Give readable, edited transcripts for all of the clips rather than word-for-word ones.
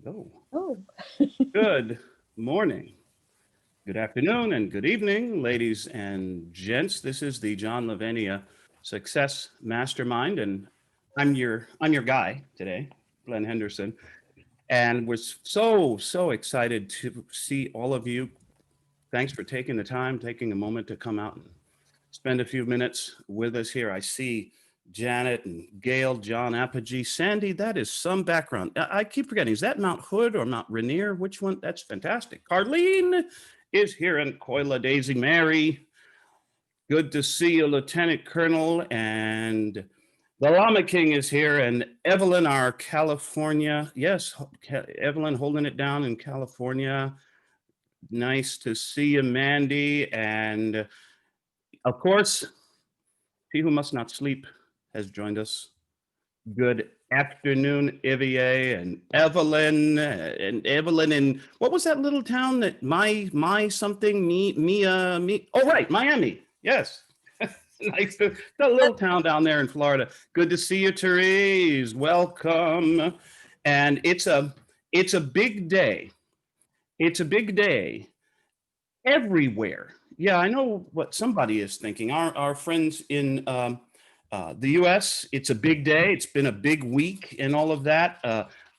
Go. Oh, Good morning, good afternoon, and good evening, ladies and gents. This is the John Lavenia Success Mastermind, and I'm your guy today, Glen Henderson, and we're so excited to see all of you. Thanks for taking the time, taking a moment to come out and spend a few minutes with us here. I see Janet and Gail, John Apogee, Sandy. That is some background. I keep forgetting. Is that Mount Hood or Mount Rainier? Which one? That's fantastic. Carlene is here and Coila Daisy Mary. Good to see you, Lieutenant Colonel. And the Llama King is here. And Evelyn, our California. Yes, Evelyn holding it down in California. Nice to see you, Mandy. And of course, he who must not sleep has joined us. Good afternoon, Ivier and Evelyn. And Evelyn in what was that little town that my something me? Oh right, Miami. Yes, nice. That little town down there in Florida. Good to see you, Therese. Welcome. And it's a big day. It's a big day everywhere. Yeah, I know what somebody is thinking. Our friends in the US, it's a big day. It's been a big week and all of that.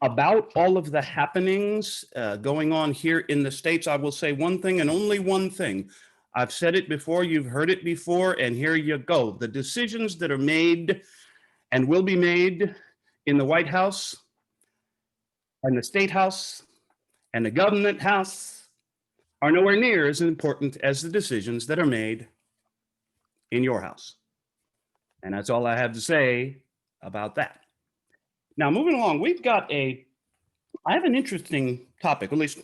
About all of the happenings going on here in the States, I will say one thing and only one thing. I've said it before, you've heard it before, and here you go. The decisions that are made and will be made in the White House and the State House and the Government House are nowhere near as important as the decisions that are made in your house. And that's all I have to say about that. Now, moving along, I have an interesting topic, at least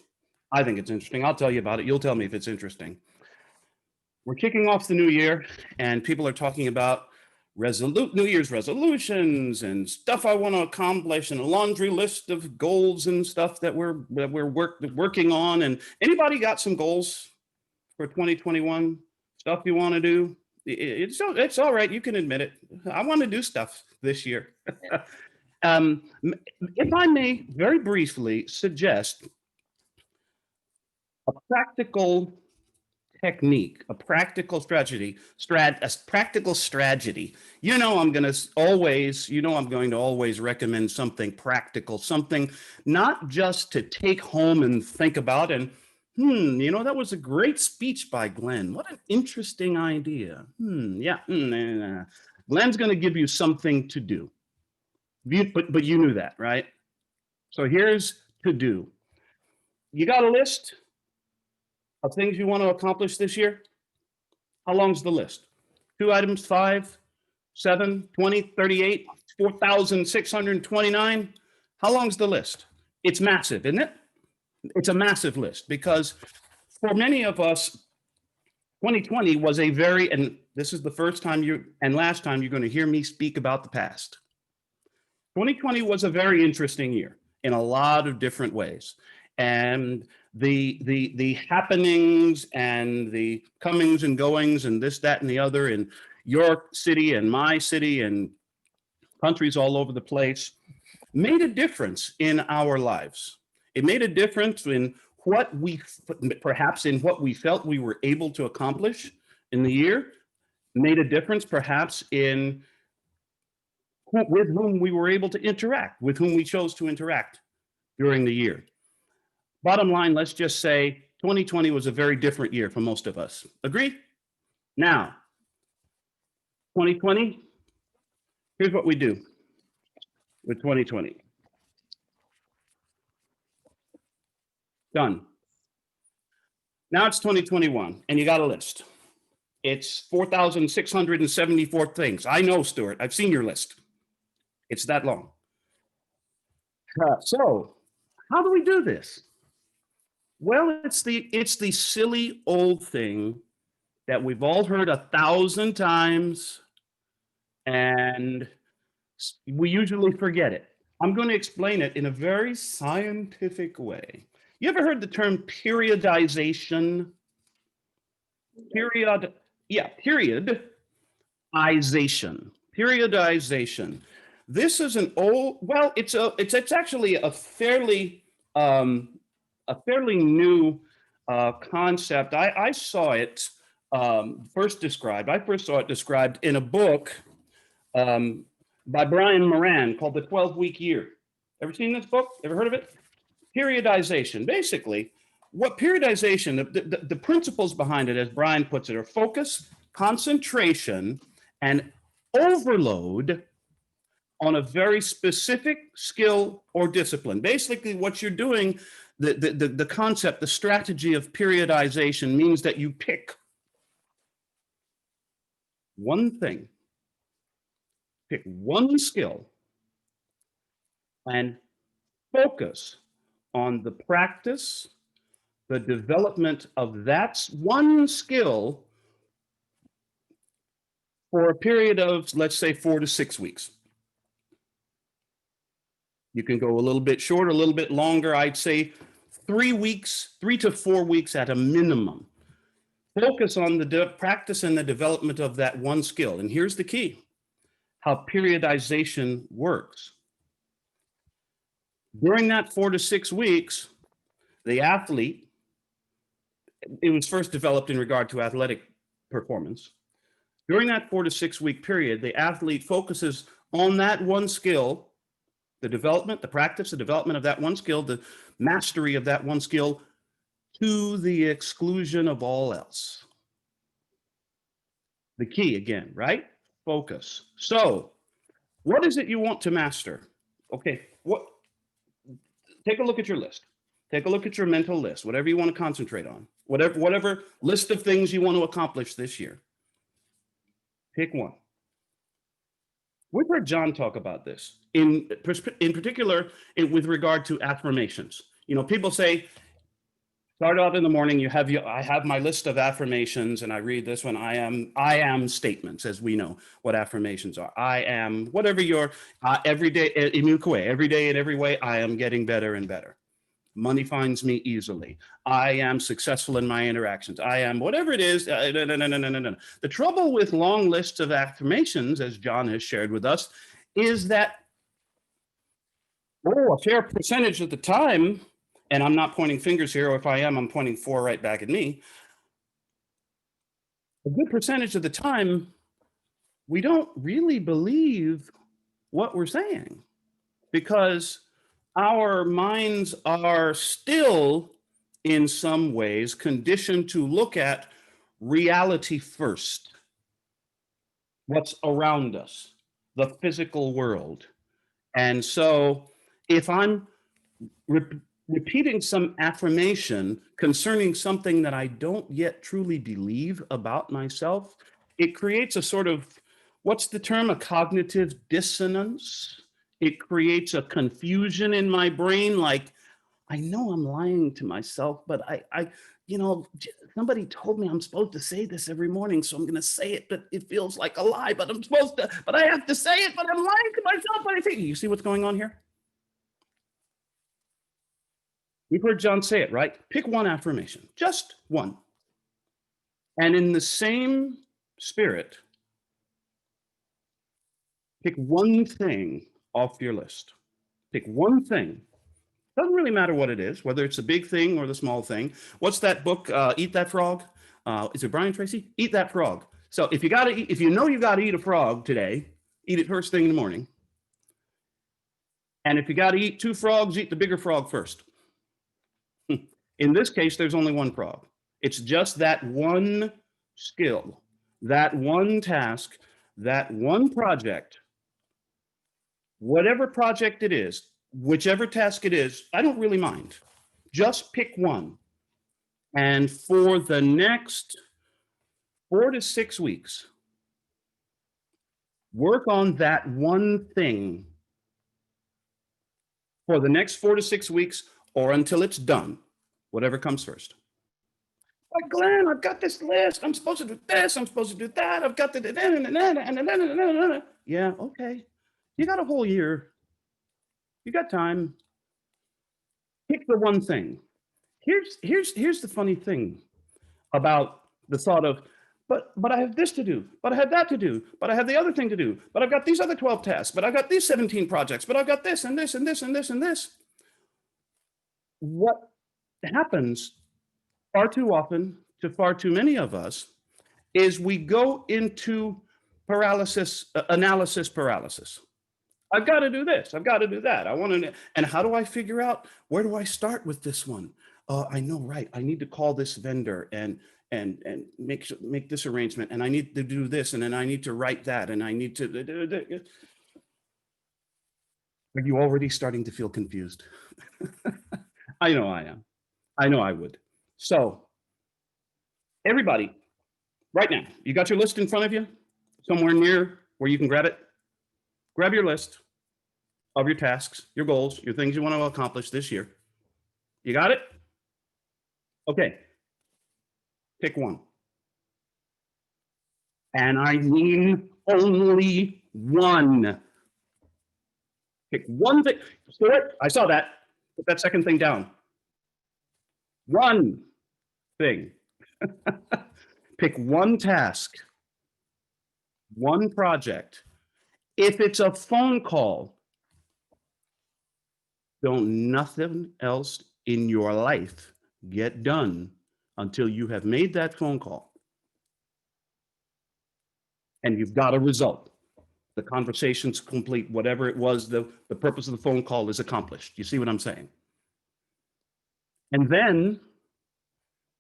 I think it's interesting. I'll tell you about it. You'll tell me if it's interesting. We're kicking off the new year, and people are talking about New Year's resolutions and stuff I want to accomplish, and a laundry list of goals and stuff that we're working on. And anybody got some goals for 2021? Stuff you want to do? It's all right. You can admit it. I want to do stuff this year. If I may very briefly suggest a practical technique, a practical strategy, a practical strategy. I'm going to always recommend something practical, something not just to take home and think about and that was a great speech by Glen. What an interesting idea. Glen's going to give you something to do. But you knew that, right? So here's to do. You got a list of things you want to accomplish this year? How long's the list? 2 items, 5, 7, 20, 38, 4,629? How long's the list? It's massive, isn't it? It's a massive list because for many of us, 2020 was and this is the first time and last time you're going to hear me speak about the past. 2020 was a very interesting year in a lot of different ways. And the happenings and the comings and goings and this, that, and the other in your city and my city and countries all over the place made a difference in our lives. It made a difference in what we felt we were able to accomplish in the year, made a difference perhaps in with whom we were able to interact, with whom we chose to interact during the year. Bottom line, let's just say 2020 was a very different year for most of us. Agree? Now, 2020, here's what we do with 2020. Done. Now it's 2021, and you got a list. It's 4,674 things. I know, Stuart. I've seen your list. It's that long. So, how do we do this? Well, it's the silly old thing that we've all heard 1,000 times, and we usually forget it. I'm going to explain it in a very scientific way. You ever heard the term periodization? Periodization. This is an old, well, it's actually a fairly a fairly new concept. I saw it I first saw it described in a book by Brian Moran called The 12-Week Year. Ever seen this book? Ever heard of it? Periodization. Basically, what periodization, the principles behind it, as Brian puts it, are focus, concentration, and overload on a very specific skill or discipline. Basically, what you're doing, the concept, the strategy of periodization means that you pick one thing, pick one skill, and focus on the practice, the development of that one skill for a period of, let's say, 4 to 6 weeks. You can go a little bit shorter, a little bit longer. I'd say 3 weeks, 3 to 4 weeks at a minimum. Focus on the practice and the development of that one skill. And here's the key, how periodization works. During that 4 to 6 weeks, the athlete, it was first developed in regard to athletic performance. During that 4 to 6 week period, the athlete focuses on that one skill, the development, the practice, the development of that one skill, the mastery of that one skill, to the exclusion of all else. The key again, right? Focus. So, what is it you want to master? Okay, take a look at your list. Take a look at your mental list, whatever you want to concentrate on, whatever list of things you want to accomplish this year. Pick one. We've heard John talk about this in particular with regard to affirmations. You know, people say, start out in the morning, I have my list of affirmations, and I read this one. I am statements, as we know what affirmations are. I am, whatever your every day, every day in every way, I am getting better and better. Money finds me easily. I am successful in my interactions. I am, whatever it is. No. The trouble with long lists of affirmations, as John has shared with us, is that, a fair percentage of the time, and I'm not pointing fingers here, or if I am, I'm pointing 4 right back at me. A good percentage of the time, we don't really believe what we're saying, because our minds are still, in some ways, conditioned to look at reality first. What's around us, the physical world. And so if I'm repeating some affirmation concerning something that I don't yet truly believe about myself, it creates a sort of, what's the term, a cognitive dissonance. It creates a confusion in my brain, like, I know I'm lying to myself, but I somebody told me I'm supposed to say this every morning, so I'm going to say it, but it feels like a lie, but I have to say it, but I'm lying to myself. But I think, you see what's going on here? We've heard John say it, right? Pick one affirmation, just one. And in the same spirit, pick one thing off your list. Pick one thing. Doesn't really matter what it is, whether it's a big thing or the small thing. What's that book, Eat That Frog? Is it Brian Tracy? Eat That Frog. So if you know you got to eat a frog today, eat it first thing in the morning. And if you got to eat 2 frogs, eat the bigger frog first. In this case, there's only one frog. It's just that one skill, that one task, that one project. Whatever project it is, whichever task it is, I don't really mind. Just pick one. And for the next 4 to 6 weeks, work on that one thing for the next 4 to 6 weeks, or until it's done, whatever comes first. But Glenn, I've got this list. I'm supposed to do this. I'm supposed to do that. I've got the. Yeah, okay. You got a whole year. You got time. Pick the one thing. Here's the funny thing about the thought of, but I have this to do, but I have that to do, but I have the other thing to do, but I've got these other 12 tasks, but I've got these 17 projects, but I've got this and this and this and this and this. what happens far too often to far too many of us is we go into analysis paralysis. I've got to do this. I've got to do that. I want to, and how do I figure out where do I start with this one? I know, right? I need to call this vendor and make this arrangement, and I need to do this, and then I need to write that, and I need to. Are you already starting to feel confused? I know I am. I know I would. So, everybody, right now, you got your list in front of you, somewhere near where you can grab it. Grab your list of your tasks, your goals, your things you want to accomplish this year. You got it? Okay. Pick one. And I mean only one. Pick one thing. Stuart, I saw that. Put that second thing down. One thing. Pick one task, one project. If it's a phone call, don't nothing else in your life get done until you have made that phone call and you've got a result. The conversation's complete, whatever it was, the purpose of the phone call is accomplished. You see what I'm saying? And then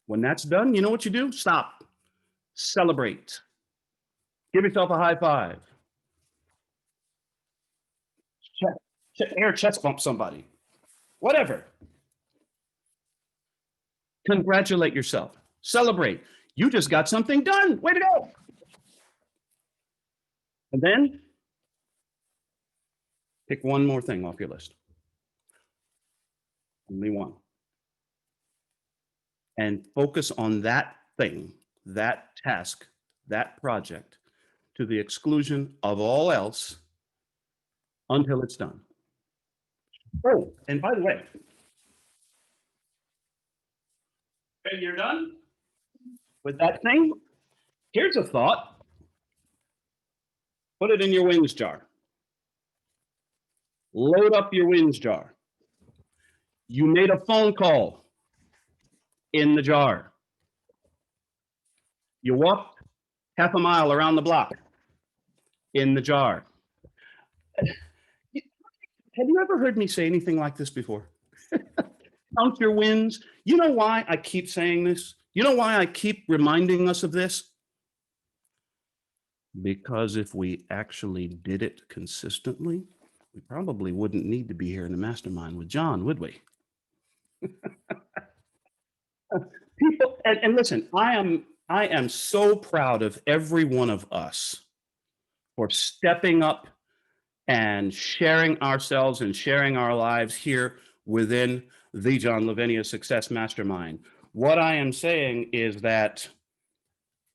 when that's done, you know what you do? Stop. Celebrate. Give yourself a high five. Air chest bump somebody. Whatever. Congratulate yourself. Celebrate. You just got something done. Way to go. And then pick one more thing off your list. Only one. And focus on that thing, that task, that project, to the exclusion of all else until it's done. Oh, and by the way, when you're done with that thing, here's a thought. Put it in your wins jar. Load up your wins jar. You made a phone call in the jar. You walked half a mile around the block in the jar. Have you ever heard me say anything like this before? Count your wins. You know why I keep saying this? You know why I keep reminding us of this? Because if we actually did it consistently, we probably wouldn't need to be here in the mastermind with John, would we? People, and listen, I am so proud of every one of us for stepping up and sharing ourselves and sharing our lives here within the John Lavenia Success Mastermind. What I am saying is that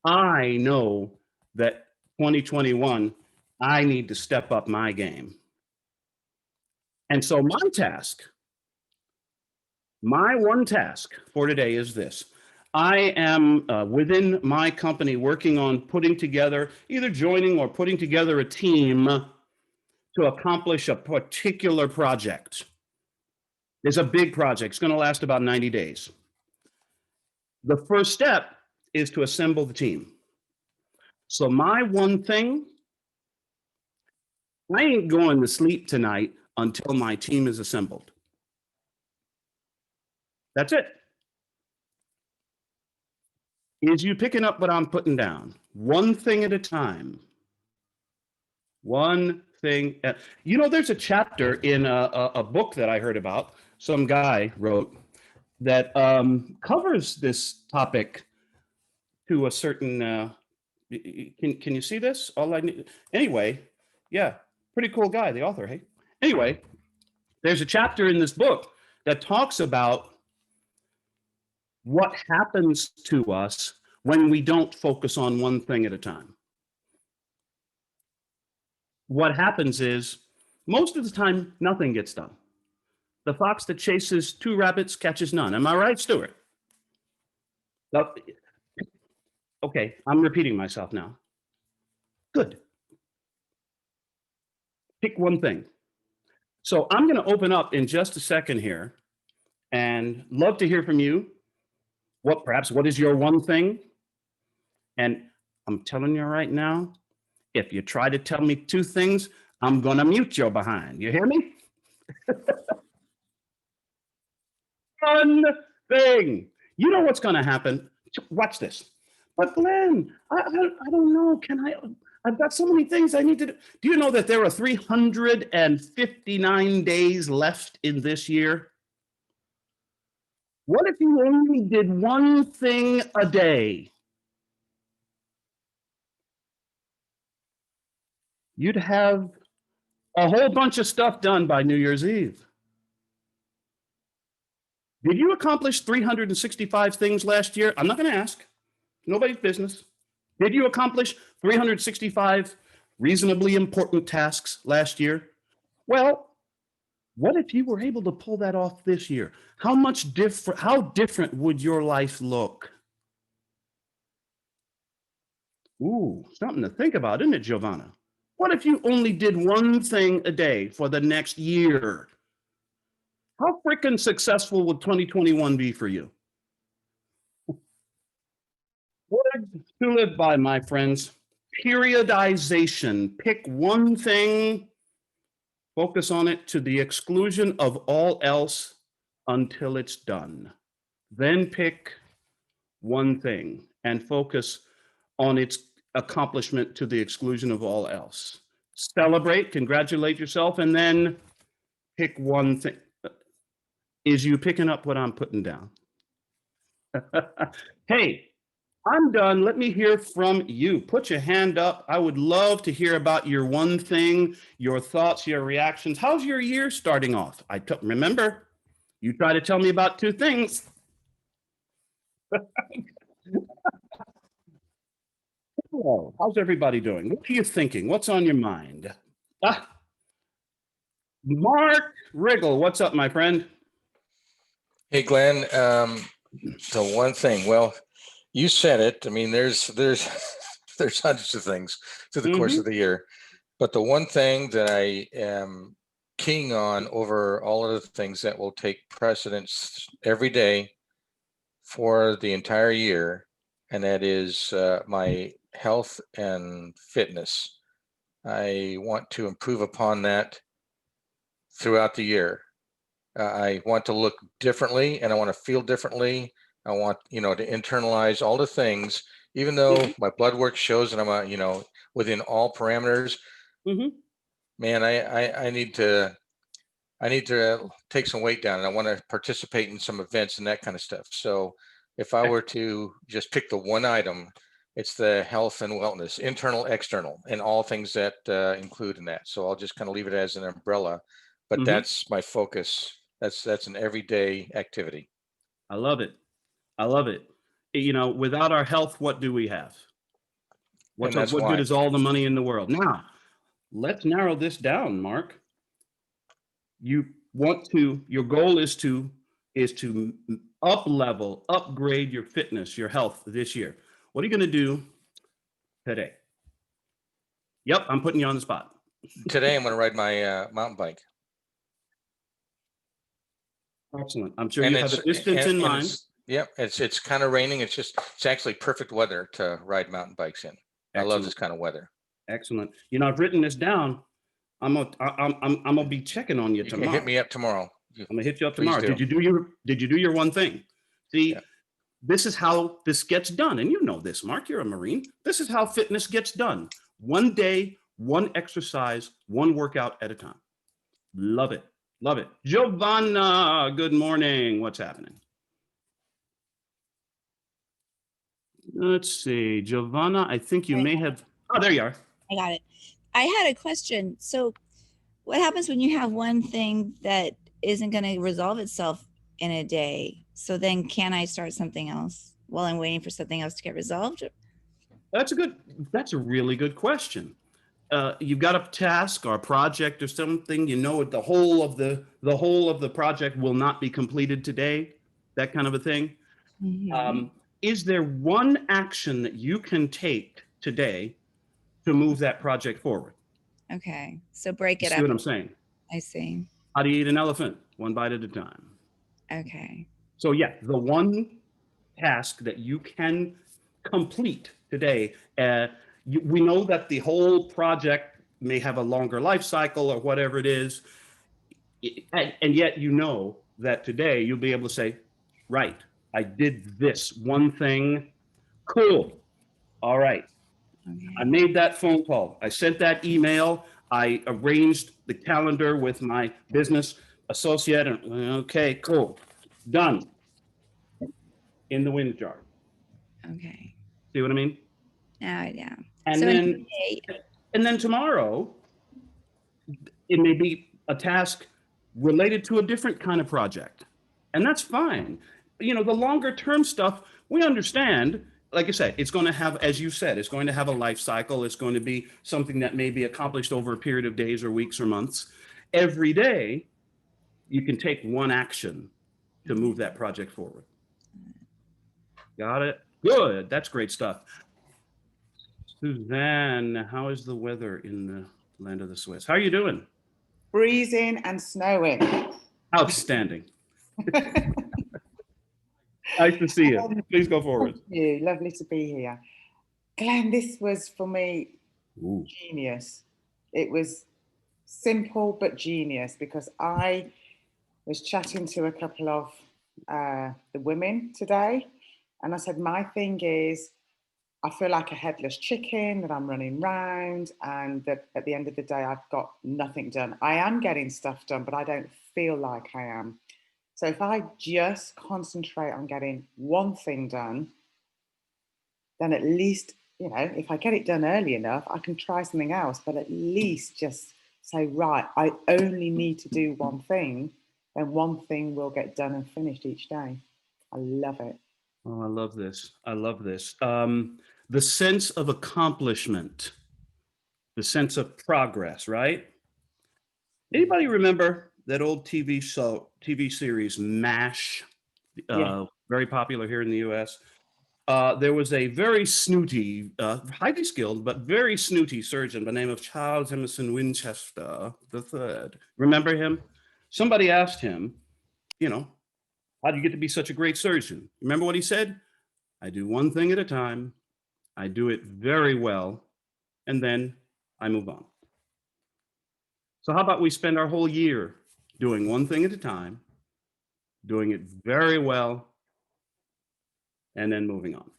I know that 2021, I need to step up my game. And so my one task for today is this. I am within my company working on putting together, either joining or putting together a team to accomplish a particular project. It's a big project. It's going to last about 90 days. The first step is to assemble the team. So my one thing, I ain't going to sleep tonight until my team is assembled. That's it. Is you picking up what I'm putting down, one thing at a time. One thing. You know, there's a chapter in a book that I heard about, some guy wrote, that covers this topic to a certain, can you see this? All I need, anyway, yeah, pretty cool guy, the author, hey? Anyway, there's a chapter in this book that talks about what happens to us when we don't focus on one thing at a time. What happens is, most of the time, nothing gets done. The fox that chases two rabbits catches none. Am I right, Stuart? Okay, I'm repeating myself now. Good. Pick one thing. So I'm going to open up in just a second here and love to hear from you. What is your one thing? And I'm telling you right now, if you try to tell me two things, I'm going to mute your behind. You hear me? One thing. You know what's going to happen? Watch this. But Glenn, I don't know. Can I? I've got so many things I need to do. Do you know that there are 359 days left in this year? What if you only did one thing a day? You'd have a whole bunch of stuff done by New Year's Eve. Did you accomplish 365 things last year? I'm not going to ask. Nobody's business. Did you accomplish 365 reasonably important tasks last year? Well, what if you were able to pull that off this year? How different would your life look? Ooh, something to think about, isn't it, Giovanna? What if you only did one thing a day for the next year? How freaking successful would 2021 be for you? Words to live by, my friends. Periodization. Pick one thing, focus on it to the exclusion of all else until it's done. Then pick one thing and focus on its accomplishment to the exclusion of all else. Celebrate, congratulate yourself, and then pick one thing. Is you picking up what I'm putting down? Hey, I'm done. Let me hear from you. Put your hand up. I would love to hear about your one thing, your thoughts, your reactions. How's your year starting off? Remember, you try to tell me about two things. Hello, how's everybody doing? What are you thinking? What's on your mind? Ah, Mark Riggle, what's up, my friend? Hey, Glenn. The one thing, well, you said it. I mean, there's there's hundreds of things through the course of the year, but the one thing that I am keying on over all of the things that will take precedence every day for the entire year, and that is my health and fitness. I want to improve upon that throughout the year. I want to look differently and I want to feel differently. I want, to internalize all the things, even though my blood work shows that I'm, within all parameters. Man, I need to take some weight down, and I want to participate in some events and that kind of stuff. So if I were to just pick the one item, it's the health and wellness, internal, external, and all things that include in that. So I'll just kind of leave it as an umbrella, but that's my focus. That's an everyday activity. I love it. I love it. Without our health, what do we have? What good is all the money in the world? Now, let's narrow this down, Mark. Your goal is to upgrade your fitness, your health this year. What are you going to do today? Yep, I'm putting you on the spot. Today, I'm going to ride my mountain bike. Excellent. I'm sure you have a distance in mind. It's kind of raining. It's actually perfect weather to ride mountain bikes in. Excellent. I love this kind of weather. Excellent. I've written this down. I'm gonna be checking on you tomorrow. You can hit me up tomorrow. I'm gonna hit you up tomorrow. Did you do your one thing? See, This is how this gets done, and you know this, Mark. You're a Marine. This is how fitness gets done: one day, one exercise, one workout at a time. Love it. Love it. Giovanna, good morning. What's happening? Let's see. Giovanna, I think you may have. Oh, there you are. I got it. I had a question. So what happens when you have one thing that isn't going to resolve itself in a day? So then can I start something else while I'm waiting for something else to get resolved? That's a really good question. You've got a task or a project or something, the whole of the project will not be completed today, that kind of a thing. Is there one action that you can take today to move that project forward? Okay, so break it up. See what I'm saying? I see. How do you eat an elephant? One bite at a time. Okay. So yeah, the one task that you can complete today, we know that the whole project may have a longer life cycle or whatever it is, and yet you know that today you'll be able to say, right, I did this one thing, cool, all right, I Okay. made that phone call, I sent that email, I arranged the calendar with my business associate, and okay, cool, done, in the wind jar. Okay. See what I mean? Yeah. And So in then, a day, and then tomorrow, it may be a task related to a different kind of project. And that's fine. You know, the longer term stuff, we understand. Like I said, it's going to have, as you said, it's going to have a life cycle. It's going to be something that may be accomplished over a period of days or weeks or months. Every day, you can take one action to move that project forward. Got it? Good. That's great stuff. Suzanne, how is the weather in the land of the Swiss? How are you doing? Freezing and snowing. Outstanding. Nice to see you. Please go forward. Thank you. Lovely to be here. Glenn, this was for me Ooh. genius. It was simple but genius, because I was chatting to a couple of the women today, and I said, my thing is, I feel like a headless chicken, that I'm running round, and that at the end of the day, I've got nothing done. I am getting stuff done, but I don't feel like I am. So if I just concentrate on getting one thing done, then at least, you know, if I get it done early enough, I can try something else, but at least just say, right, I only need to do one thing, then one thing will get done and finished each day. I love it. Oh, I love this. I love this. The sense of accomplishment, the sense of progress, right? Anybody remember that old TV series MASH? Yeah. Very popular here in the US. There was a very snooty, highly skilled, but very snooty surgeon by the name of Charles Emerson Winchester III. Remember him? Somebody asked him, you know, how do you get to be such a great surgeon? Remember what he said? I do one thing at a time. I do it very well, and then I move on. So how about we spend our whole year doing one thing at a time, doing it very well, and then moving on.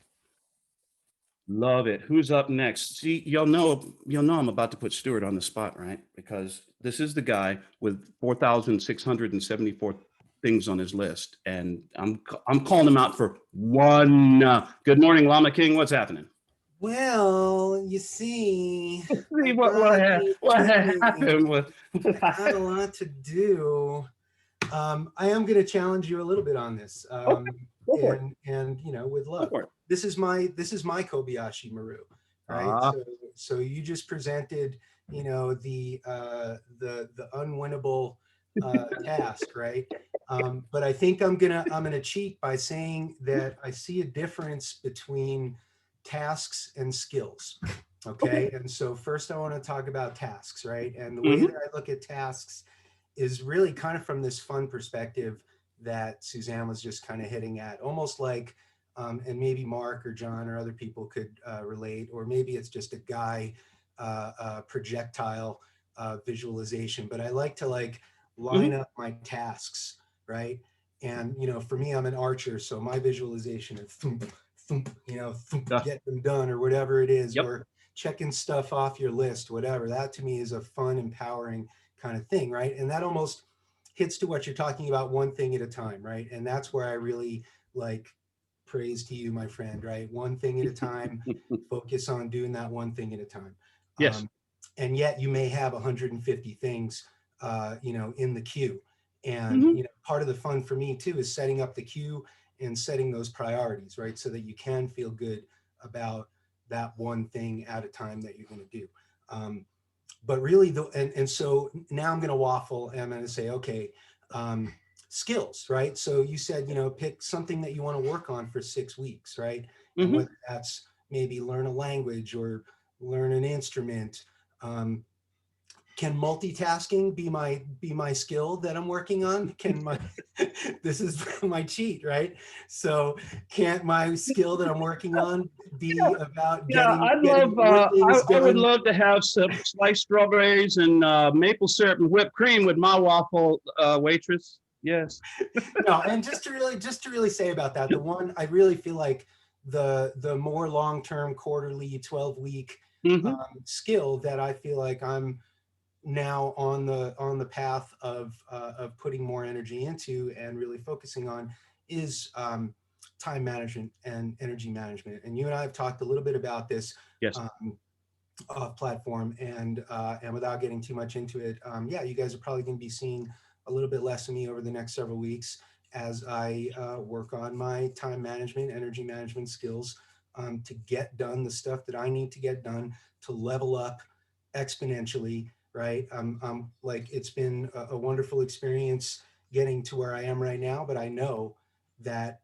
Love it. Who's up next? See, you'll know I'm about to put Stuart on the spot, right? Because this is the guy with 4,674 things on his list, and I'm calling him out for one. Good morning, Llama King. What's happening? Well, you see, See what happened with I got a lot to do. I am going to challenge you a little bit on this, Go for it. and you know, with Go love. for it. This is my Kobayashi Maru, right? So you just presented, you know, the unwinnable task, right? But I think I'm gonna cheat by saying that I see a difference between tasks and skills. Okay. And so first I want to talk about tasks, right? And the way that I look at tasks is really kind of from this fun perspective that Suzanne was just kind of hitting at, almost like, and maybe Mark or John or other people could relate, or maybe it's just a guy projectile visualization, but I like to line up my tasks, right? And, you know, for me, I'm an archer, so my visualization is thump, thump, you know, thump, get them done, or whatever it is, or checking stuff off your list, whatever. That to me is a fun, empowering kind of thing, right? And that almost hits to what you're talking about, one thing at a time, right? And that's where I really praise to you, my friend, right? One thing at a time, focus on doing that one thing at a time. Yes. And yet you may have 150 things, you know, in the queue. And, you know, part of the fun for me too is setting up the queue and setting those priorities, right? So that you can feel good about that one thing at a time that you're going to do. But really, and so now I'm going to waffle and I'm going to say, okay, skills, right? So you said, you know, pick something that you want to work on for 6 weeks, right? And whether that's maybe learn a language or learn an instrument, can multitasking be my skill that I'm working on? Can my this is my cheat, right? So can't my skill that I'm working on be about getting more things I would done? love to have some sliced strawberries and maple syrup and whipped cream with my waffle waitress. Yes. No, and just to really say about that, the one I really feel like the more long-term, quarterly, 12-week Mm-hmm. skill that I feel like I'm now on the path of putting more energy into and really focusing on is time management and energy management. And you and I have talked a little bit about this Yes. off platform, and without getting too much into it, yeah, you guys are probably going to be seeing a little bit less of me over the next several weeks as I work on my time management, energy management skills to get done the stuff that I need to get done to level up exponentially, right? Like, it's been a wonderful experience getting to where I am right now, but I know that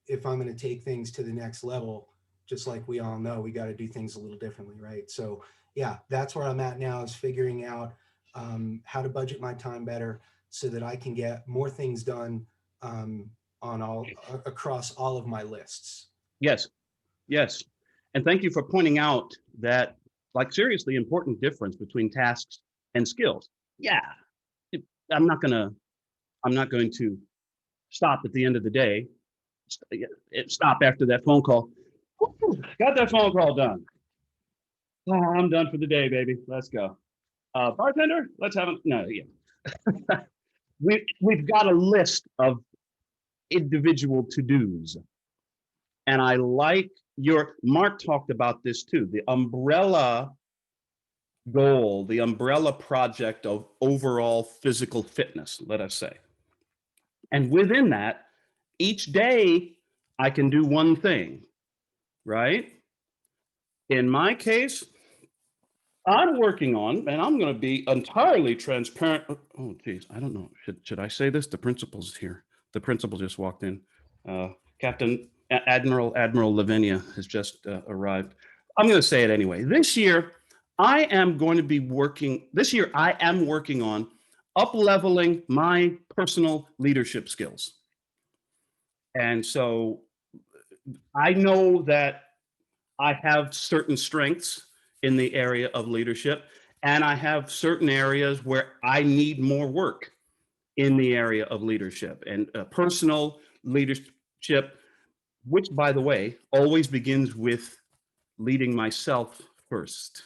if I'm going to take things to the next level, just like we all know, we got to do things a little differently, right? So yeah, that's where I'm at now, is figuring out how to budget my time better so that I can get more things done across all of my lists. Yes. Yes. And thank you for pointing out that, like, seriously important difference between tasks and skills. Yeah. I'm not going to stop at the end of the day. Stop after that phone call. Got that phone call done. Oh, I'm done for the day, baby. Let's go. Bartender, let's have a no. Yeah, we've got a list of individual to-dos, and I like Mark talked about this too. The umbrella goal, the umbrella project of overall physical fitness, let us say, and within that, each day I can do one thing, right? In my case, I'm working on, and I'm going to be entirely transparent. Oh, geez, I don't know. Should I say this? The principal's here. The principal just walked in. Captain Admiral Lavenia has just arrived. I'm going to say it anyway. This year, I am working on up-leveling my personal leadership skills. And so I know that I have certain strengths in the area of leadership, and I have certain areas where I need more work in the area of leadership and personal leadership, which, by the way, always begins with leading myself first.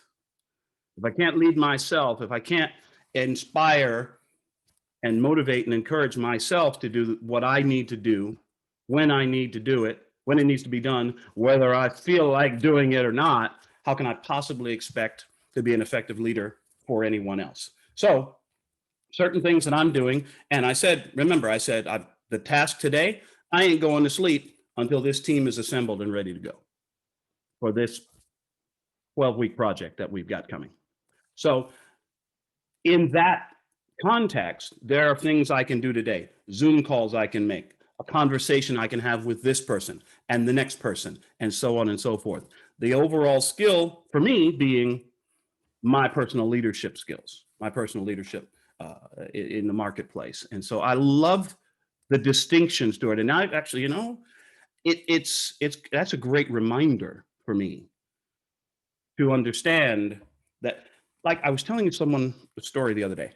If I can't lead myself, if I can't inspire and motivate and encourage myself to do what I need to do, when I need to do it, when it needs to be done, whether I feel like doing it or not, how can I possibly expect to be an effective leader for anyone else? So certain things that I'm doing, and I said, the task today, I ain't going to sleep until this team is assembled and ready to go for this 12-week project that we've got coming. So in that context, there are things I can do today, Zoom calls I can make, a conversation I can have with this person and the next person, and so on and so forth. The overall skill for me being my personal leadership skills, my personal leadership in the marketplace. And so I love the distinctions to it. And I actually, that's a great reminder for me to understand that. Like, I was telling someone a story the other day.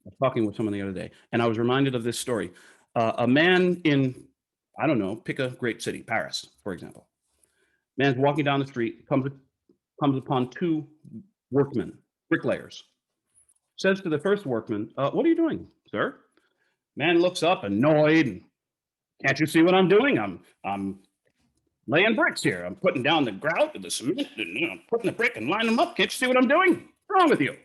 I was talking with someone the other day, and I was reminded of this story. A man in, I don't know, pick a great city, Paris, for example. Man's walking down the street, comes upon two workmen, bricklayers. Says to the first workman, "What are you doing, sir?" Man looks up, annoyed, and, "Can't you see what I'm doing? I'm laying bricks here. I'm putting down the grout and the cement, and I'm putting the brick and lining them up. Can't you see what I'm doing? What's wrong with you?"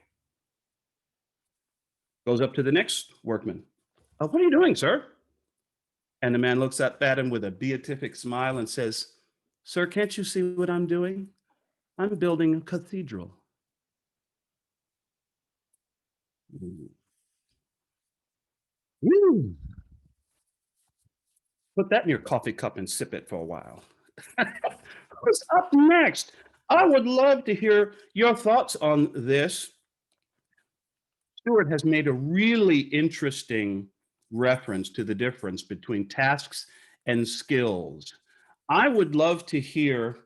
Goes up to the next workman. "What are you doing, sir?" And the man looks up at him with a beatific smile and says, "Sir, can't you see what I'm doing? I'm building a cathedral." Woo. Put that in your coffee cup and sip it for a while. Who's up next? I would love to hear your thoughts on this. Stuart has made a really interesting reference to the difference between tasks and skills. I would love to hear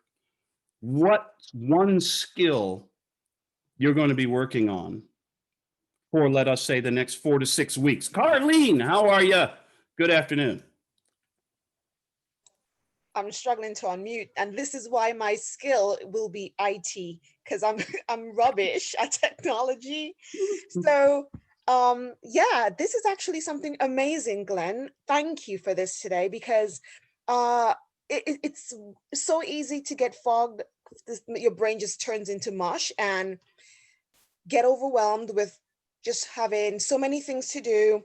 what one skill you're going to be working on for, let us say, the next 4 to 6 weeks. Carlene, how are you? Good afternoon. I'm struggling to unmute, and this is why my skill will be IT, because I'm rubbish at technology. So yeah, this is actually something amazing, Glenn. Thank you for this today, because it's so easy to get fogged. Your brain just turns into mush and get overwhelmed with just having so many things to do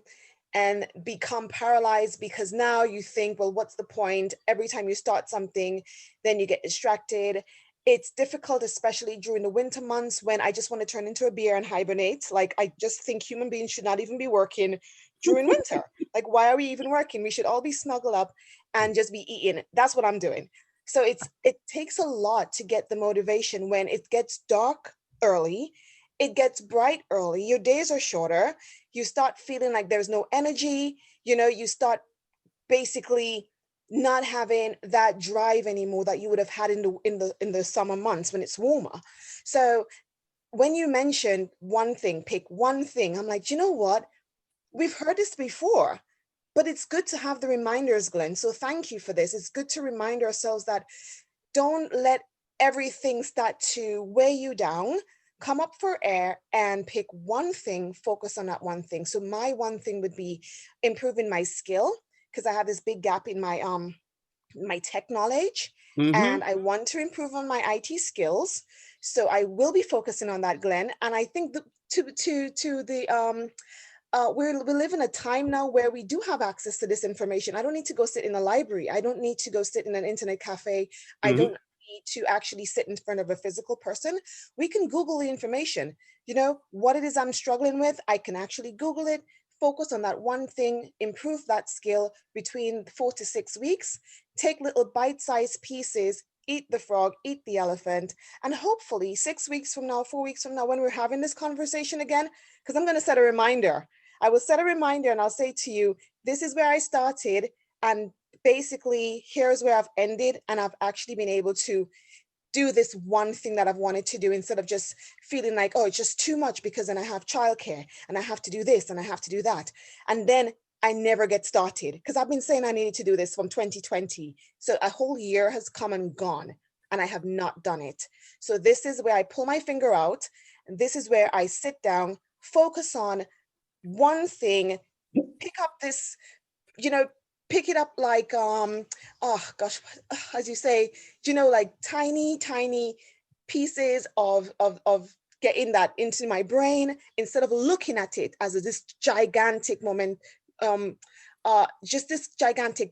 and become paralyzed, because now you think, well, what's the point? Every time you start something, then you get distracted. It's difficult, especially during the winter months, when I just want to turn into a bear and hibernate. Like, I just think human beings should not even be working during winter. Like, why are we even working? We should all be snuggled up and just be eating. That's what I'm doing. So it takes a lot to get the motivation when it gets dark early. It gets bright early. Your days are shorter. You start feeling like there's no energy. You start basically not having that drive anymore that you would have had in the summer months when it's warmer. So when you mentioned one thing, pick one thing, I'm like, you know what? We've heard this before, but it's good to have the reminders, Glenn. So thank you for this. It's good to remind ourselves that don't let everything start to weigh you down. Come up for air and pick one thing, focus on that one thing. So my one thing would be improving my skill, because I have this big gap in my my tech knowledge, and I want to improve on my IT skills. So I will be focusing on that, Glenn. And I think we live in a time now where we do have access to this information. I don't need to go sit in a library. I don't need to go sit in an internet cafe. I don't need to actually sit in front of a physical person. We can Google the information. What it is I'm struggling with, I can actually Google it, focus on that one thing, improve that skill between 4 to 6 weeks, take little bite-sized pieces, eat the frog, eat the elephant, and hopefully 6 weeks from now, 4 weeks from now, when we're having this conversation again, because I'm going to set a reminder. I will set a reminder and I'll say to you, this is where I started, and basically here's where I've ended, and I've actually been able to do this one thing that I've wanted to do, instead of just feeling like, oh, it's just too much because then I have childcare and I have to do this and I have to do that. And then I never get started, because I've been saying I needed to do this from 2020. So a whole year has come and gone and I have not done it. So this is where I pull my finger out, and this is where I sit down, focus on one thing, pick up this, pick it up like, oh gosh, as you say, like tiny pieces of getting that into my brain, instead of looking at it as this gigantic moment, just this gigantic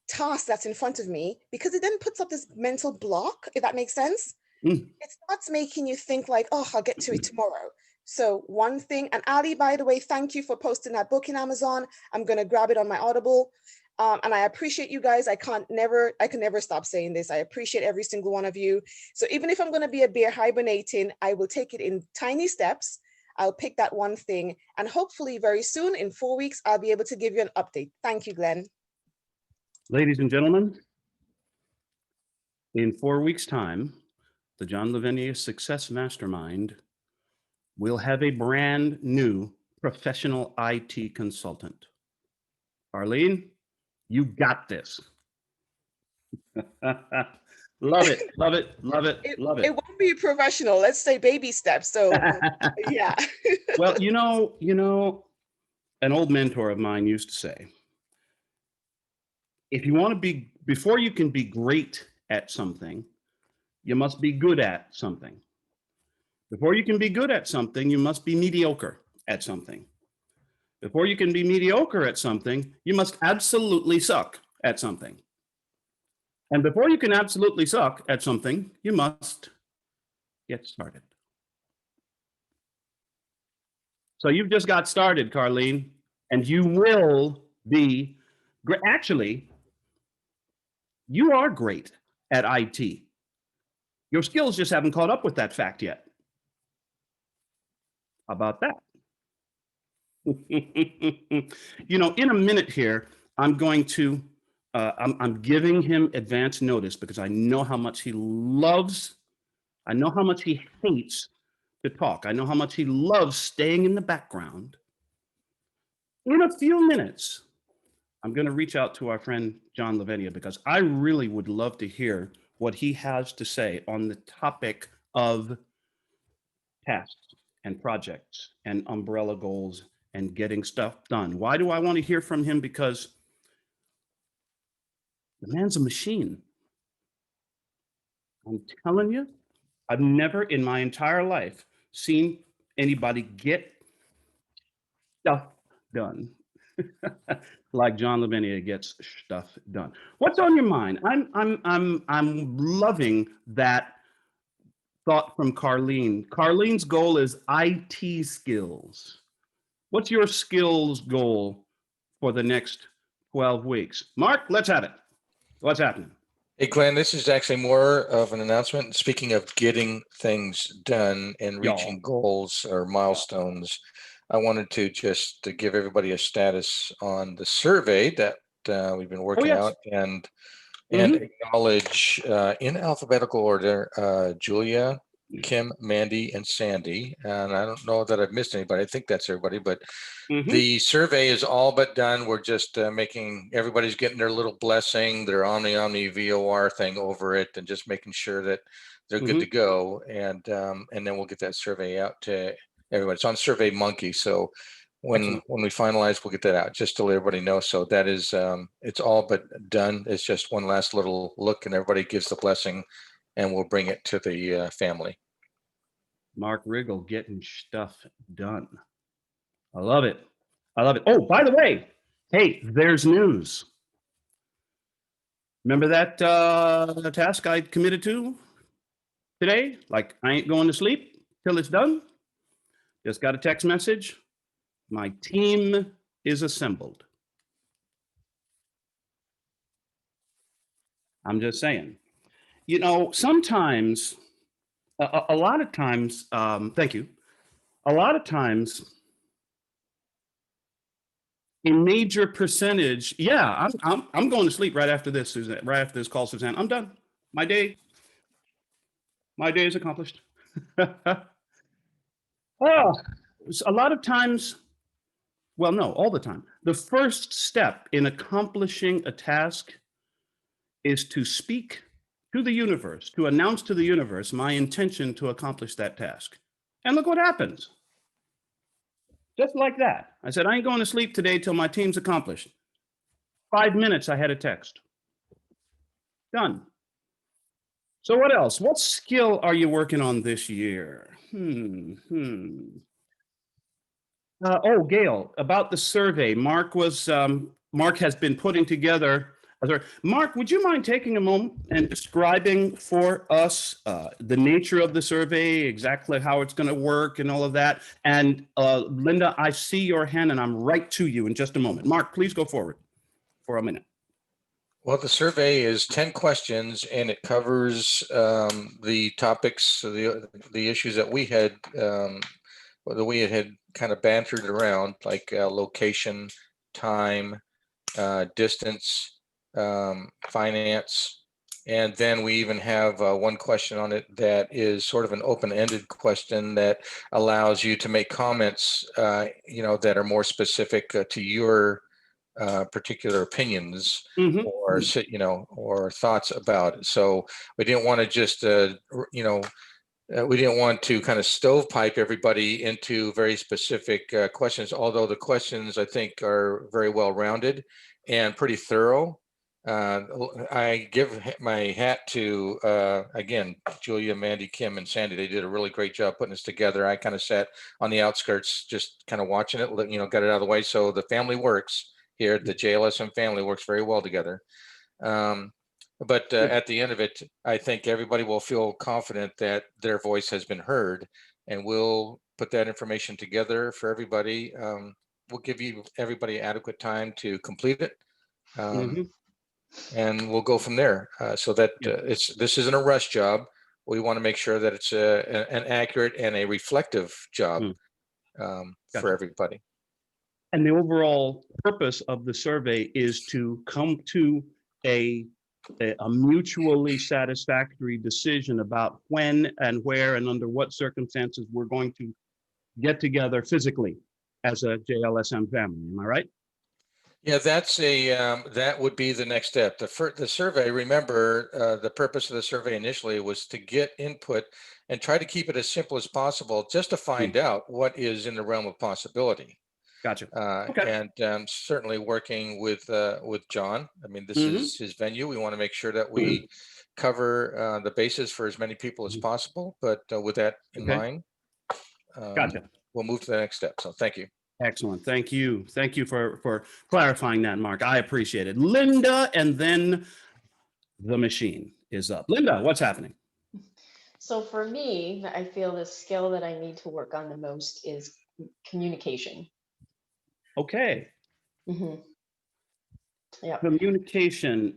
task that's in front of me, because it then puts up this mental block, if that makes sense. It starts making you think like, oh, I'll get to it tomorrow. So one thing, and Ali, by the way, thank you for posting that book in Amazon. I'm going to grab it on my Audible. And I appreciate you guys. I can never stop saying this. I appreciate every single one of you. So even if I'm going to be a bear hibernating, I will take it in tiny steps. I'll pick that one thing. And hopefully very soon, in 4 weeks, I'll be able to give you an update. Thank you, Glenn. Ladies and gentlemen, in 4 weeks' time, the John Lavenia Success Mastermind will have a brand new professional IT consultant. Arlene, you got this. Love it, love it, love it, love it. It won't be professional. Let's say baby steps. So yeah. Well, an old mentor of mine used to say, if you want to be, before you can be great at something, you must be good at something. Before you can be good at something, you must be mediocre at something. Before you can be mediocre at something, you must absolutely suck at something. And before you can absolutely suck at something, you must get started. So you've just got started, Carlene, and you will be great. Actually, you are great at IT. Your skills just haven't caught up with that fact yet. How about that? You know, in a minute here, I'm going to, I'm giving him advance notice because I know how much he loves, I know how much he hates to talk. I know how much he loves staying in the background. In a few minutes, I'm going to reach out to our friend John Lavenia because I really would love to hear what he has to say on the topic of tasks and projects and umbrella goals and getting stuff done. Why do I want to hear from him? Because the man's a machine. I'm telling you, I've never in my entire life seen anybody get stuff done like John Lavenia gets stuff done. What's on your mind? I'm loving that thought from Carlene. Carlene's goal is IT skills. What's your skills goal for the next 12 weeks? Mark, let's have it. What's happening? Hey, Glenn, this is actually more of an announcement. Speaking of getting things done and reaching goals or milestones, I wanted to just to give everybody a status on the survey that we've been working out and acknowledge in alphabetical order, Julia, Kim, Mandy, and Sandy. And I don't know that I've missed anybody. I think that's everybody, but the survey is all but done. We're just making, everybody's getting their little blessing, their Omni VOR thing over it, and just making sure that they're good to go. And then we'll get that survey out to everybody. It's on Survey Monkey. So when we finalize, we'll get that out just to let everybody know. So that is, it's all but done. It's just one last little look and everybody gives the blessing and we'll bring it to the family. Mark Riggle getting stuff done. I love it. I love it. Oh, by the way, hey, there's news. Remember that task I committed to today? Like, I ain't going to sleep till it's done. Just got a text message. My team is assembled. I'm just saying. You know, sometimes, a lot of times, thank you. A lot of times, a major percentage, yeah, I'm going to sleep right after this, Suzanne, right after this call, Suzanne. I'm done. My day is accomplished. Oh, a lot of times, well, no, all the time. The first step in accomplishing a task is to speak to the universe, to announce to the universe my intention to accomplish that task. And look what happens. Just like that. I said, I ain't going to sleep today till my team's accomplished. 5 minutes, I had a text. Done. So what else? What skill are you working on this year? Oh, Gail, about the survey. Mark has been putting together. Mark, would you mind taking a moment and describing for us the nature of the survey, exactly how it's going to work and all of that? And Linda, I see your hand and I'm right to you in just a moment. Mark, please go forward for a minute. Well, the survey is 10 questions and it covers the topics, the issues that we had kind of bantered around, like location, time, distance, finance, and then we even have one question on it that is sort of an open-ended question that allows you to make comments, that are more specific to your particular opinions or thoughts about it. So we didn't want to just we didn't want to kind of stovepipe everybody into very specific questions, although the questions I think are very well rounded and pretty thorough. I give my hat to, again, Julia, Mandy, Kim, and Sandy. They did a really great job putting this together. I kind of sat on the outskirts, just kind of watching it, got it out of the way. So the family works here. The JLSM family works very well together. But at the end of it, I think everybody will feel confident that their voice has been heard, and we'll put that information together for everybody. We'll give everybody adequate time to complete it. And we'll go from there. So that this isn't a rush job. We want to make sure that it's an accurate and a reflective job for everybody. And the overall purpose of the survey is to come to a mutually satisfactory decision about when and where and under what circumstances we're going to get together physically as a JLSM family. Am I right? Yeah, that's that would be the next step. The survey, remember, the purpose of the survey initially was to get input and try to keep it as simple as possible, just to find out what is in the realm of possibility. Gotcha. Okay. And certainly working with John. I mean, this Mhm. is his venue. We want to make sure that we cover the bases for as many people as possible. But with that in Okay. mind, Gotcha. we'll move to the next step. So thank you. Excellent. Thank you. Thank you for clarifying that, Mark. I appreciate it. Linda, and then the machine is up. Linda, what's happening? So for me, I feel the skill that I need to work on the most is communication. Okay. Yeah. Communication.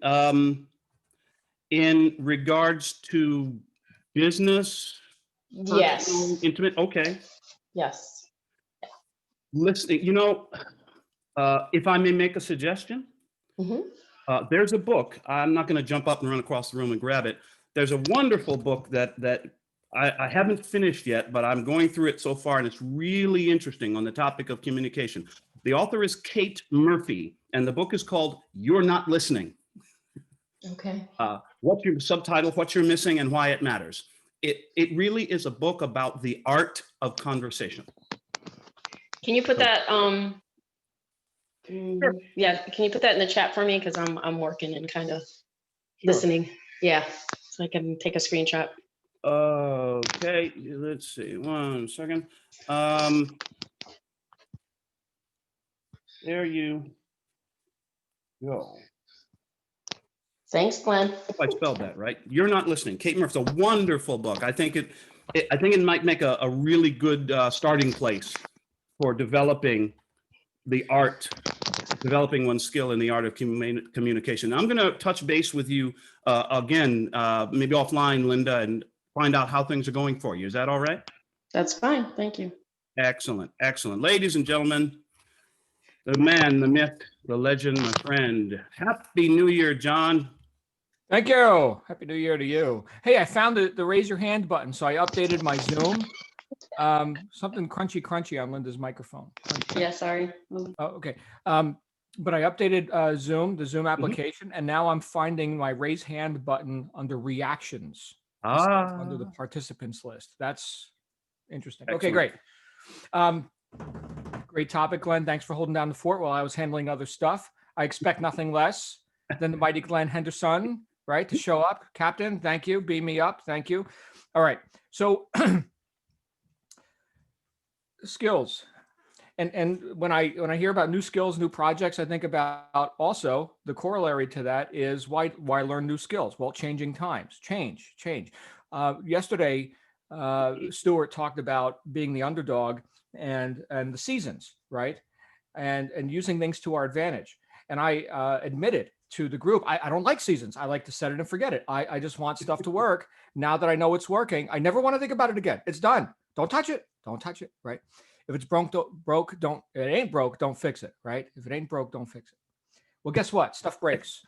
In regards to business, personal, Yes. intimate. Okay. Yes. Listening. If I may make a suggestion, there's a book. I'm not going to jump up and run across the room and grab it. There's a wonderful book that I haven't finished yet, but I'm going through it so far, and it's really interesting on the topic of communication. The author is Kate Murphy, and the book is called "You're Not Listening." Okay. What's your subtitle? What you're missing and why it matters. It really is a book about the art of conversation. Can you put that? Sure. Yeah. Can you put that in the chat for me? Because I'm working and kind of listening. Yeah. So I can take a screenshot. Okay. Let's see. 1 second. There you go. Thanks, Glenn. Hope I spelled that right. You're Not Listening. Kate Murphy's a wonderful book. I think it might make a really good starting place for developing one's skill in the art of communication. I'm going to touch base with you again, maybe offline, Linda, and find out how things are going for you. Is that all right? That's fine. Thank you. Excellent. Excellent. Ladies and gentlemen, the man, the myth, the legend, my friend. Happy New Year, John. Thank you. Happy New Year to you. Hey, I found the raise your hand button, so I updated my Zoom. Something crunchy on Linda's microphone. Yeah, sorry. Oh, okay. But I updated Zoom, the Zoom application, and now I'm finding my raise hand button under reactions, under the participants list. That's interesting. Excellent. Okay, great. Great topic, Glenn. Thanks for holding down the fort while I was handling other stuff. I expect nothing less than the mighty Glen Henderson, right, to show up. Captain, thank you. Beam me up. Thank you. All right. So skills. And when I hear about new skills, new projects, I think about also the corollary to that is why learn new skills? Well, changing times, change. Yesterday, Stuart talked about being the underdog and the seasons, right? And using things to our advantage. And I admitted to the group, I don't like seasons. I like to set it and forget it. I just want stuff to work. Now that I know it's working, I never want to think about it again. It's done. Don't touch it. Don't touch it, right? If it's it ain't broke, don't fix it, right? If it ain't broke, don't fix it. Well, guess what? Stuff breaks.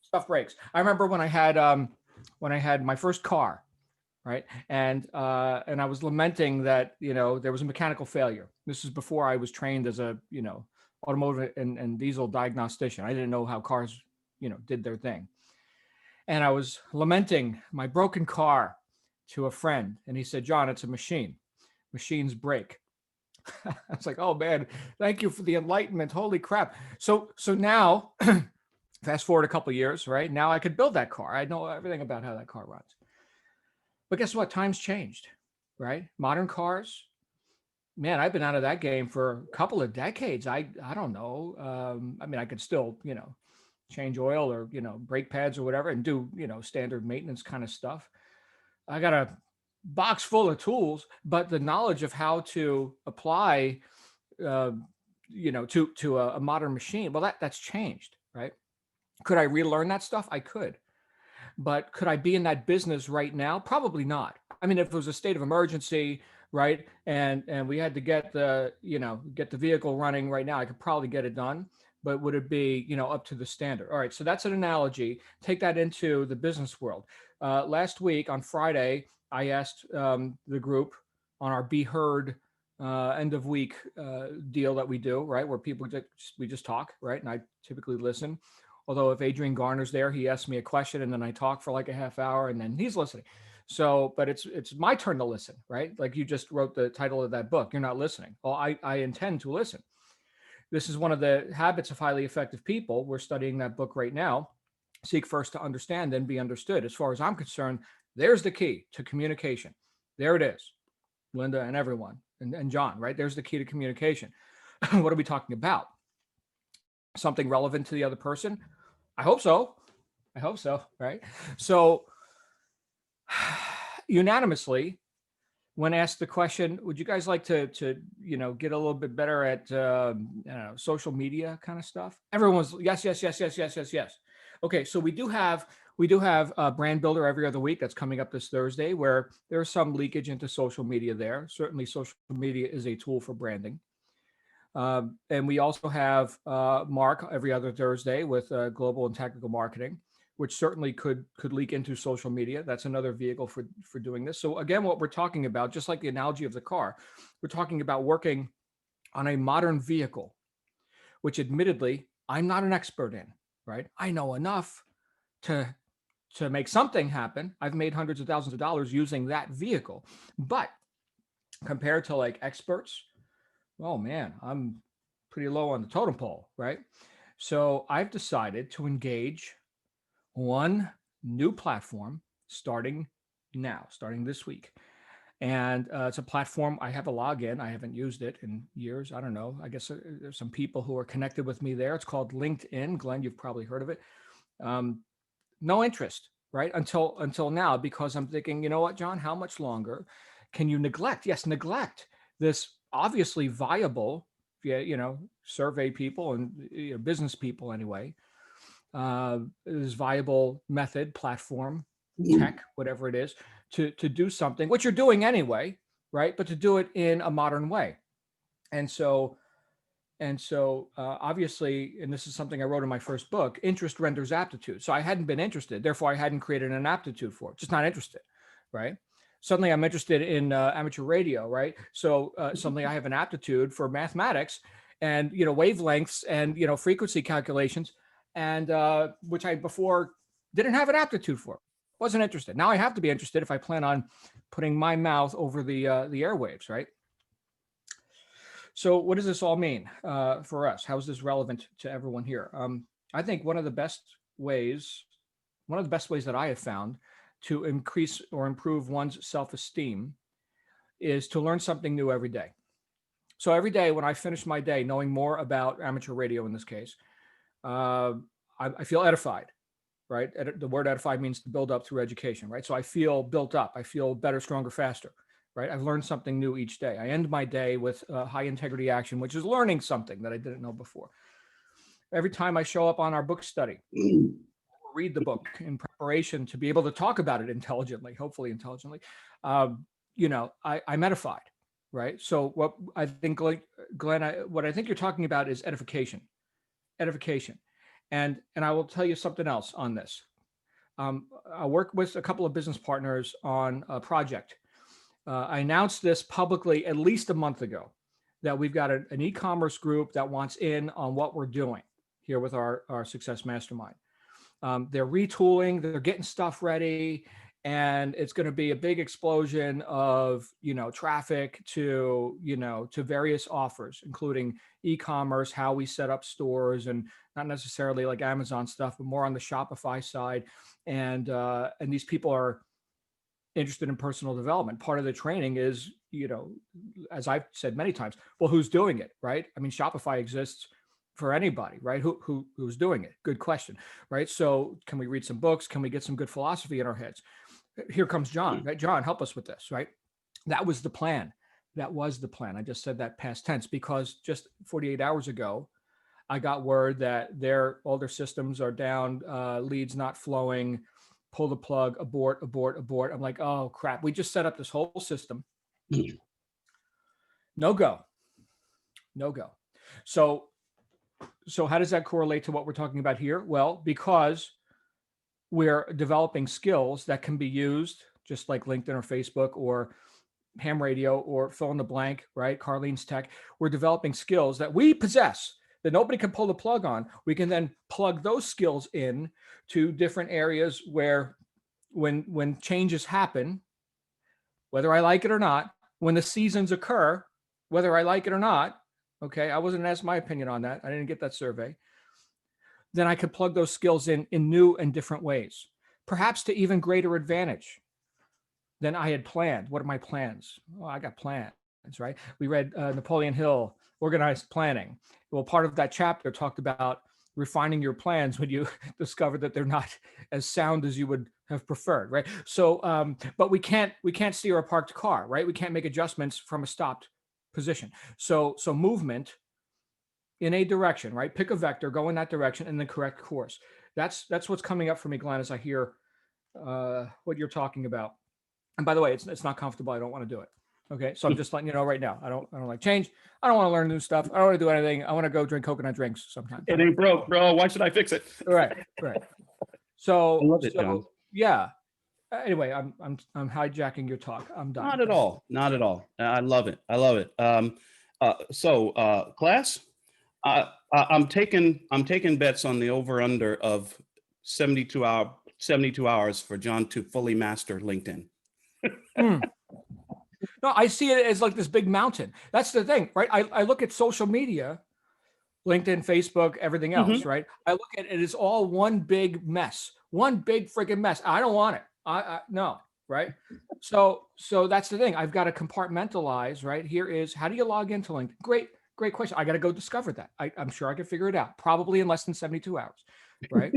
Stuff breaks. I remember when I had my first car, right? And I was lamenting that, there was a mechanical failure. This is before I was trained as a, automotive and diesel diagnostician. I didn't know how cars, did their thing. And I was lamenting my broken car to a friend. And he said, John, it's a machine. Machines break. I was like, oh man, thank you for the enlightenment. Holy crap. So now, fast forward a couple of years, right? Now I could build that car. I know everything about how that car runs. But guess what? Times changed, right? Modern cars, man, I've been out of that game for a couple of decades. I don't know. I could still, change oil or, brake pads or whatever and do, standard maintenance kind of stuff. I got a box full of tools, but the knowledge of how to apply, to a modern machine, well, that's changed, right? Could I relearn that stuff? I could. But could I be in that business right now? Probably not. I mean, if it was a state of emergency, right? And we had to get the, get the vehicle running right now. I could probably get it done, but would it be, up to the standard? All right. So that's an analogy. Take that into the business world. Last week on Friday, I asked the group on our Be Heard end of week deal that we do, right? Where we just talk, right? And I typically listen. Although if Adrian Garner's there, he asks me a question and then I talk for like a half hour and then he's listening. So, but it's my turn to listen, right? Like you just wrote the title of that book. You're not listening. Well, I intend to listen. This is one of the habits of highly effective people. We're studying that book right now. Seek first to understand, then be understood. As far as I'm concerned, there's the key to communication. There it is, Linda and everyone, and John, right? There's the key to communication. What are we talking about? Something relevant to the other person? I hope so. I hope so, right? So unanimously, when asked the question, would you guys like to get a little bit better at social media kind of stuff? Everyone was yes, yes, yes, yes, yes, yes, yes. Okay, so we do have a brand builder every other week that's coming up this Thursday, where there's some leakage into social media there. Certainly, social media is a tool for branding. And we also have Mark every other Thursday with global and tactical marketing, which certainly could leak into social media. That's another vehicle for doing this. So again, what we're talking about, just like the analogy of the car, we're talking about working on a modern vehicle, which admittedly, I'm not an expert in, right? I know enough to make something happen. I've made hundreds of thousands of dollars using that vehicle. But compared to like experts, oh man, I'm pretty low on the totem pole, right? So I've decided to engage one new platform starting this week. And it's a platform, I have a login. I haven't used it in years. I don't know. I guess there's some people who are connected with me there. It's called LinkedIn. Glen, you've probably heard of it. No interest, right? Until now, because I'm thinking, you know what, John, how much longer can you neglect this obviously viable, survey people and business people anyway, this viable method, platform, tech, whatever it is, to do something, which you're doing anyway, right? But to do it in a modern way. And so obviously, and this is something I wrote in my first book, interest renders aptitude. So I hadn't been interested, therefore I hadn't created an aptitude for it, just not interested, right? Suddenly I'm interested in amateur radio, right? So suddenly I have an aptitude for mathematics and, wavelengths and, frequency calculations, and which I before didn't have an aptitude for, wasn't interested. Now I have to be interested if I plan on putting my mouth over the airwaves, right? So what does this all mean for us? How is this relevant to everyone here? I think one of the best ways that I have found to increase or improve one's self-esteem is to learn something new every day. So every day when I finish my day knowing more about amateur radio in this case, I feel edified, right? The word edified means to build up through education, right? So I feel built up. I feel better, stronger, faster, right? I've learned something new each day. I end my day with high integrity action, which is learning something that I didn't know before. Every time I show up on our book study, read the book in preparation to be able to talk about it intelligently, hopefully intelligently, I'm edified, right? So what I think, Glenn, what I think you're talking about is edification. And I will tell you something else on this. I work with a couple of business partners on a project. I announced this publicly at least a month ago, that we've got an e-commerce group that wants in on what we're doing here with our Success Mastermind. They're retooling, they're getting stuff ready, and it's going to be a big explosion of, traffic to various offers, including e-commerce, how we set up stores, and not necessarily like Amazon stuff, but more on the Shopify side. And these people are interested in personal development. Part of the training is, as I've said many times, well, who's doing it, right? I mean, Shopify exists for anybody, right? Who's doing it? Good question, right? So can we read some books? Can we get some good philosophy in our heads? Here comes John, right? John, help us with this, right? That was the plan. I just said that past tense because just 48 hours ago, I got word that all their systems are down, leads not flowing, pull the plug, abort. I'm like, oh crap. We just set up this whole system No go. No go. So how does that correlate to what we're talking about here? Well, because we're developing skills that can be used just like LinkedIn or Facebook or ham radio or fill in the blank, right? Carlene's Tech. We're developing skills that we possess that nobody can pull the plug on. We can then plug those skills in to different areas where when changes happen, whether I like it or not, when the seasons occur, whether I like it or not, okay, I wasn't asked my opinion on that. I didn't get that survey. Then I could plug those skills in new and different ways, perhaps to even greater advantage than I had planned. What are my plans? Well, I got plans, right? We read Napoleon Hill, Organized Planning. Well, part of that chapter talked about refining your plans when you discover that they're not as sound as you would have preferred, right? So, but we can't steer a parked car, right? We can't make adjustments from a stopped position. So movement in a direction, right? Pick a vector, go in that direction, and the correct course. That's what's coming up for me, Glenn, as I hear what you're talking about. And by the way, it's not comfortable. I don't want to do it. Okay, so I'm just letting you know right now. I don't like change. I don't want to learn new stuff. I don't want to do anything. I want to go drink coconut drinks sometimes. It ain't broke, bro. Why should I fix it? Right. So I love it, John. Yeah. Anyway, I'm hijacking your talk. I'm done. Not at all. Not at all. I love it. I love it. Class, I'm taking bets on the over under of 72 hours for John to fully master LinkedIn. No, I see it as like this big mountain. That's the thing, right? I look at social media, LinkedIn, Facebook, everything else, right? I look at it as all one big mess, one big freaking mess. I don't want it. No, right? So that's the thing. I've got to compartmentalize, right? Here is, how do you log into LinkedIn? Great question. I got to go discover that. I'm sure I can figure it out, probably in less than 72 hours, right?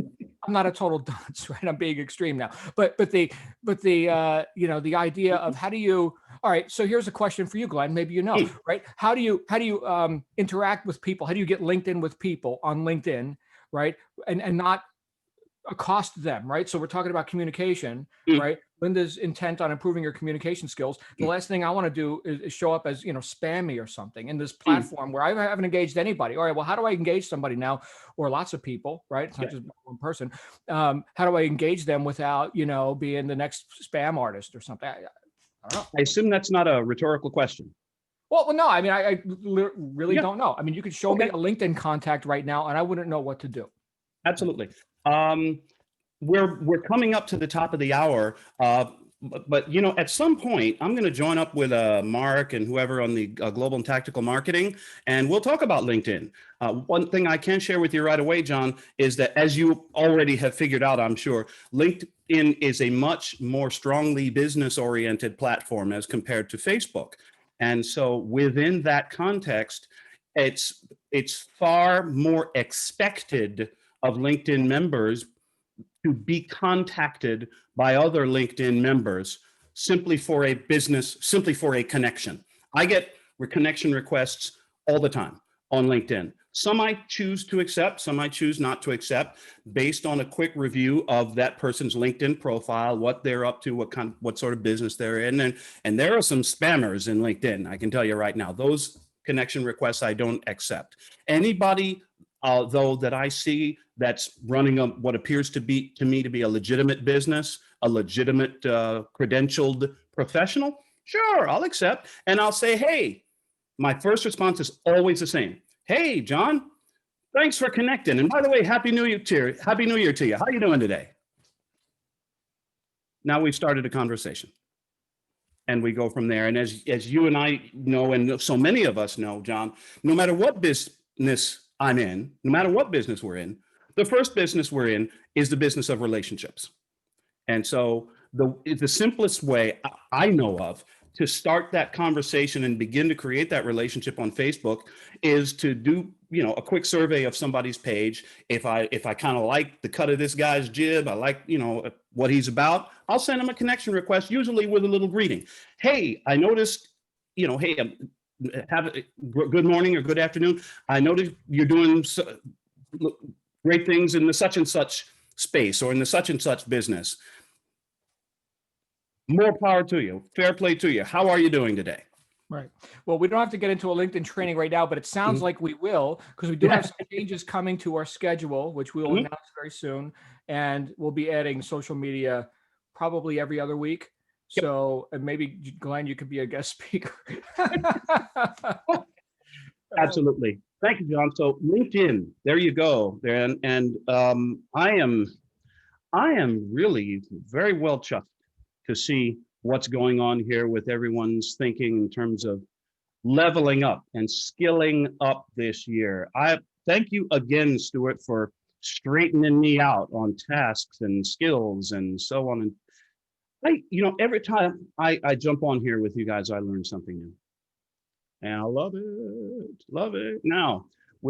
I'm not a total dunce, right? I'm being extreme now, but the idea of how do you, all right, so here's a question for you, Glenn, maybe you know, right? How do you interact with people? How do you get linked in with people on LinkedIn, right? And not accost them, right? So we're talking about communication, right? Linda's intent on improving your communication skills. The last thing I want to do is show up as, spammy or something in this platform where I haven't engaged anybody. All right, well, how do I engage somebody now, or lots of people, right? It's not just one person. How do I engage them without, being the next spam artist or something? I don't know. I assume that's not a rhetorical question. Well, no, I mean, I really don't know. I mean, you could show me a LinkedIn contact right now and I wouldn't know what to do. Absolutely. We're coming up to the top of the hour, but at some point I'm going to join up with Mark and whoever on the global and tactical marketing, and we'll talk about LinkedIn. One thing I can share with you right away, John, is that, as you already have figured out, I'm sure, LinkedIn is a much more strongly business-oriented platform as compared to Facebook. And so within that context, it's far more expected of LinkedIn members to be contacted by other LinkedIn members simply for a connection. I get connection requests all the time on LinkedIn. Some I choose to accept, some I choose not to accept, based on a quick review of that person's LinkedIn profile, what they're up to, what sort of business they're in. And there are some spammers in LinkedIn, I can tell you right now. Those connection requests I don't accept. Anybody though that I see that's running what appears to me to be a legitimate business, a legitimate credentialed professional, sure, I'll accept. And I'll say, hey, my first response is always the same. Hey, John, thanks for connecting. And by the way, Happy New Year to you. How are you doing today? Now we've started a conversation. And we go from there. And as you and I know, and so many of us know, John, no matter what business I'm in, no matter what business we're in, the first business we're in is the business of relationships. And so the simplest way I know of to start that conversation and begin to create that relationship on Facebook is to do, a quick survey of somebody's page. If I kind of like the cut of this guy's jib, I like, what he's about, I'll send him a connection request, usually with a little greeting. Hey, I noticed, hey, have a good morning or good afternoon. I noticed you're doing great things in the such and such space or in the such and such business. More power to you. Fair play to you. How are you doing today? Right. Well, we don't have to get into a LinkedIn training right now, but it sounds like we will, because we do have some changes coming to our schedule, which we will announce very soon. And we'll be adding social media probably every other week. So and maybe Glenn, you could be a guest speaker. Absolutely. Thank you, John. So LinkedIn, there you go. And I am really very well chuffed to see what's going on here with everyone's thinking in terms of leveling up and skilling up this year. I thank you again, Stuart, for straightening me out on tasks and skills and so on. And every time I jump on here with you guys, I learn something new. And I love it, love it. Now,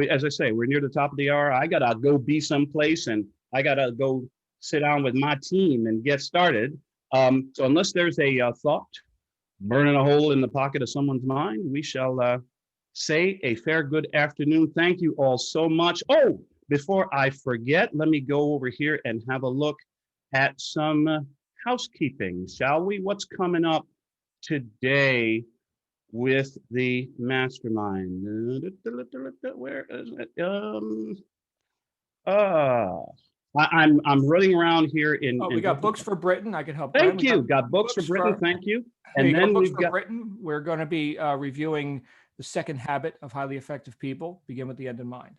as I say, we're near the top of the hour. I gotta go be someplace, and I gotta go sit down with my team and get started. So unless there's a thought burning a hole in the pocket of someone's mind, we shall say a fair good afternoon. Thank you all so much. Oh, before I forget, let me go over here and have a look at some housekeeping, shall we? What's coming up today with the mastermind? Where is it? I'm running around here in. We got Books for Britain. I can help. Thank you. Got Books for Britain. Thank you. And then Books for Britain. We're going to be reviewing The Second Habit of Highly Effective People. Begin with the end in mind.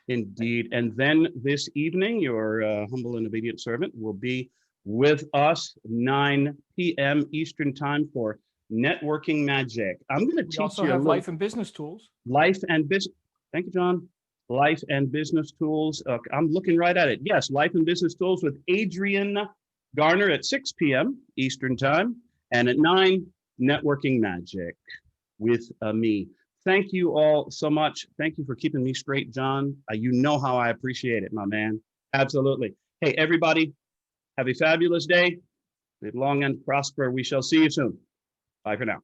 Indeed. And then this evening, your humble and obedient servant will be with us 9 p.m. Eastern time for Networking Magic. I'm going to teach you. We also have Life and Business Tools. Life and Business. Thank you, John. Life and Business Tools. I'm looking right at it. Yes, Life and Business Tools with Adrian Garner at 6 p.m. Eastern time. And at 9, Networking Magic with me. Thank you all so much. Thank you for keeping me straight, John. You know how I appreciate it, my man. Absolutely. Hey, everybody, have a fabulous day. Live long and prosper. We shall see you soon. Bye for now.